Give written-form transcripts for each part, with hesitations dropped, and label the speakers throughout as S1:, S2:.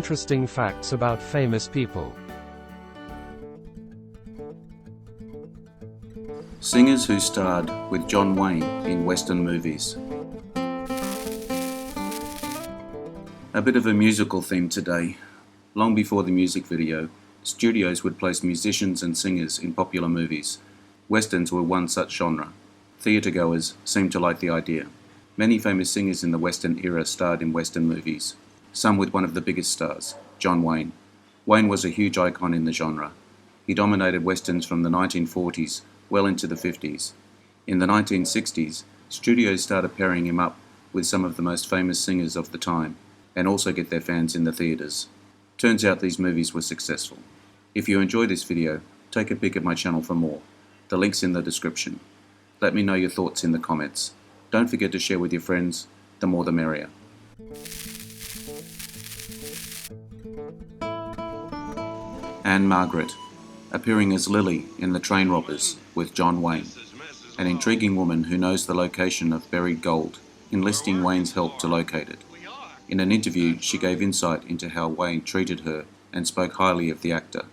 S1: interesting facts about famous people.
S2: Singers who starred with John Wayne in Western movies. A bit of a musical theme today. Long before the music video, studios would place musicians and singers in popular movies. Westerns were one such genre. Theatregoers seemed to like the idea. Many famous singers in the Western era starred in Western movies, some with one of the biggest stars, John Wayne. Wayne was a huge icon in the genre. He dominated Westerns from the 1940s well into the 50s. In the 1960s, studios started pairing him up with some of the most famous singers of the time, and also get their fans in the theatres. Turns out these movies were successful. If you enjoy this video, take a peek at my channel for more. The link's in the description. Let me know your thoughts in the comments. Don't forget to share with your friends, the more the merrier. Anne Margaret, appearing as Lily in The Train Robbers with John Wayne, an intriguing woman who knows the location of buried gold, enlisting Wayne's help to locate it. In an interview, she gave insight into how Wayne treated her and spoke highly of the actor.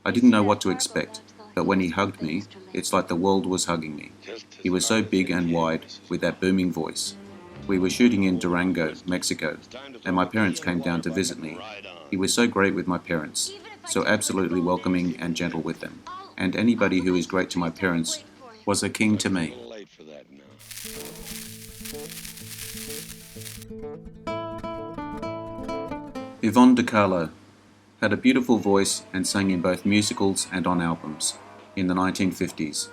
S2: "I didn't know what to expect, but when he hugged me, it's like the world was hugging me. He was so big and wide with that booming voice. We were shooting in Durango, Mexico, and my parents came down to visit me. He was so great with my parents, so absolutely welcoming and gentle with them. And anybody who is great to my parents was a king to me." Ivonne de Carlo had a beautiful voice and sang in both musicals and on albums in the 1950s,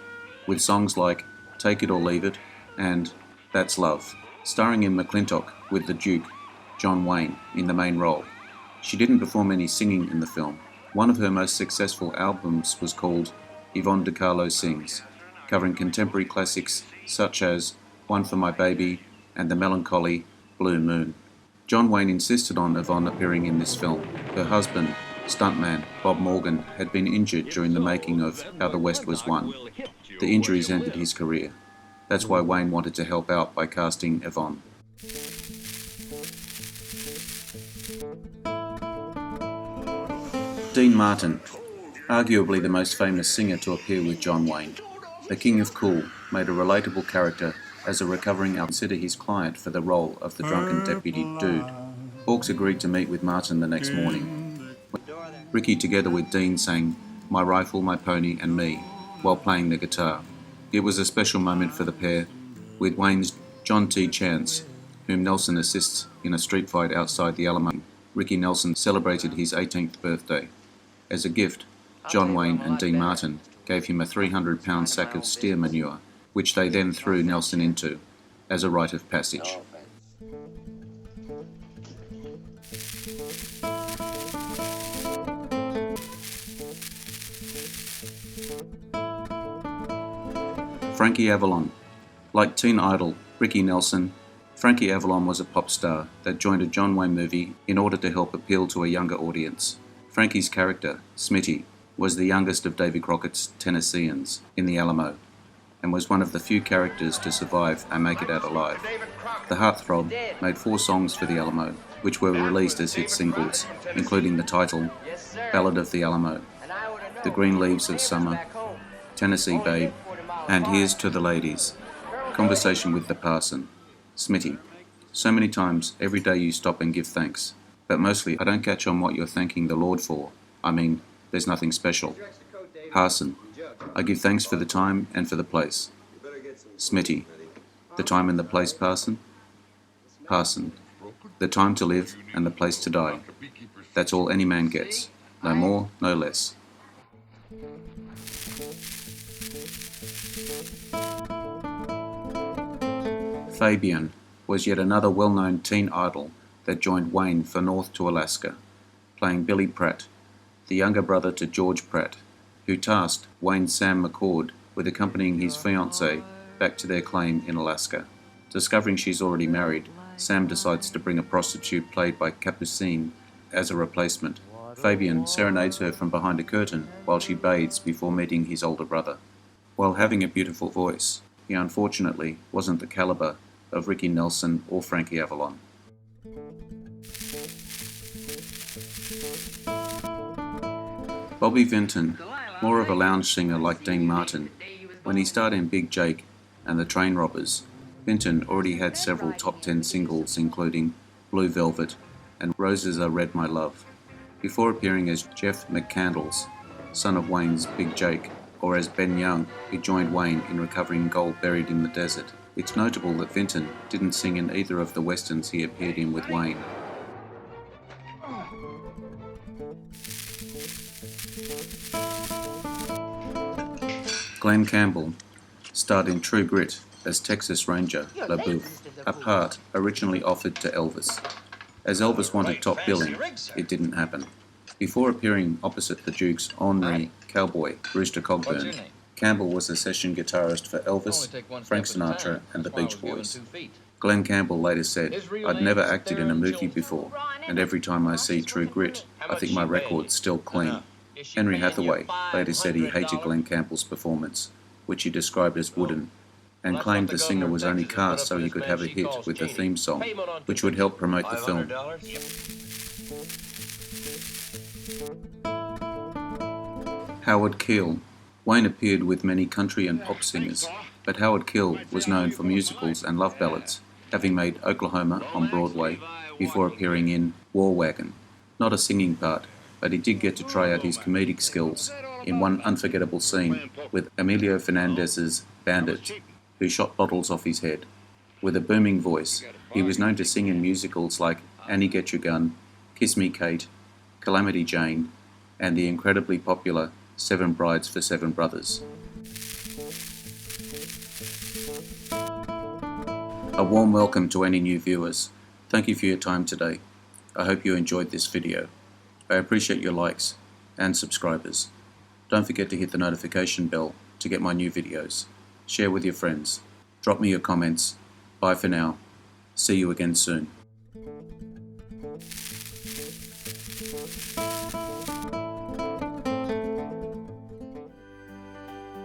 S2: with songs like Take It or Leave It and That's Love, starring in McClintock with the Duke, John Wayne, in the main role. She didn't perform any singing in the film. One of her most successful albums was called Yvonne de Carlo Sings, covering contemporary classics such as One for My Baby and the melancholy Blue Moon. John Wayne insisted on Yvonne appearing in this film. Her husband, stuntman Bob Morgan, had been injured during the making of How the West Was Won. The injuries ended his career. That's why Wayne wanted to help out by casting Yvonne. Dean Martin, arguably the most famous singer to appear with John Wayne. The King of Cool made a relatable character as a recovering alcoholic consider his client for the role of the drunken deputy dude. Hawks agreed to meet with Martin the next morning. Ricky together with Dean sang My Rifle, My Pony and Me while playing the guitar. It was a special moment for the pair, with Wayne's John T. Chance, whom Nelson assists in a street fight outside the Alamo. Ricky Nelson celebrated his 18th birthday. As a gift, John Wayne and Dean Martin gave him a 300-pound sack of steer manure, which they then threw Nelson into, as a rite of passage. Frankie Avalon. Like Teen Idol Ricky Nelson, Frankie Avalon was a pop star that joined a John Wayne movie in order to help appeal to a younger audience. Frankie's character, Smitty, was the youngest of Davy Crockett's Tennesseans in the Alamo, and was one of the few characters to survive and make it out alive. The Heartthrob made 4 songs for the Alamo, which were released as hit singles, including the title, Ballad of the Alamo, The Green Leaves of Summer, Tennessee Babe, and Here's to the Ladies, Conversation with the Parson, Smitty. So many times, every day you stop and give thanks, but mostly I don't catch on what you're thanking the Lord for. I mean, there's nothing special. Parson, I give thanks for the time and for the place. Smitty, the time and the place, Parson? Parson, the time to live and the place to die. That's all any man gets. No more, no less. Fabian was yet another well-known teen idol that joined Wayne for North to Alaska, playing Billy Pratt, the younger brother to George Pratt, who tasked Wayne's Sam McCord with accompanying his fiancée back to their claim in Alaska. Discovering she's already married, Sam decides to bring a prostitute played by Capucine as a replacement. Fabian serenades her from behind a curtain while she bathes before meeting his older brother. While having a beautiful voice, he unfortunately wasn't the caliber of Ricky Nelson or Frankie Avalon. Bobby Vinton, more of a lounge singer like Dean Martin. When he starred in Big Jake and the Train Robbers, Vinton already had several top 10 singles including Blue Velvet and Roses Are Red My Love. Before appearing as Jeff McCandless, son of Wayne's Big Jake, or as Ben Young, he joined Wayne in recovering gold buried in the desert. It's notable that Vinton didn't sing in either of the westerns he appeared in with Wayne. Glen Campbell starred in True Grit as Texas Ranger LaBeouf, a part originally offered to Elvis. As Elvis wanted top billing, it didn't happen. Before appearing opposite the Duke's ornery cowboy, Rooster Cogburn, Campbell was a session guitarist for Elvis, Frank Sinatra and the Beach Boys. Glen Campbell later said, "I'd never acted in a movie before, and every time I see True Grit, I think my record's still clean." Henry Hathaway later said he hated Glen Campbell's performance, which he described as wooden, and claimed the singer was only cast so he could have a hit with the theme song, which would help promote the film. Howard Keel. Wayne appeared with many country and pop singers, but Howard Keel was known for musicals and love ballads, having made Oklahoma on Broadway before appearing in War Wagon. Not a singing part, but he did get to try out his comedic skills in one unforgettable scene with Emilio Fernandez's Bandit, who shot bottles off his head. With a booming voice, he was known to sing in musicals like Annie Get Your Gun, Kiss Me Kate, Calamity Jane, and the incredibly popular Seven Brides for Seven Brothers. A warm welcome to any new viewers. Thank you for your time today. I hope you enjoyed this video. I appreciate your likes and subscribers. Don't forget to hit the notification bell to get my new videos. Share with your friends. Drop me your comments. Bye for now. See you again soon.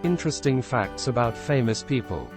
S1: Interesting facts about famous people.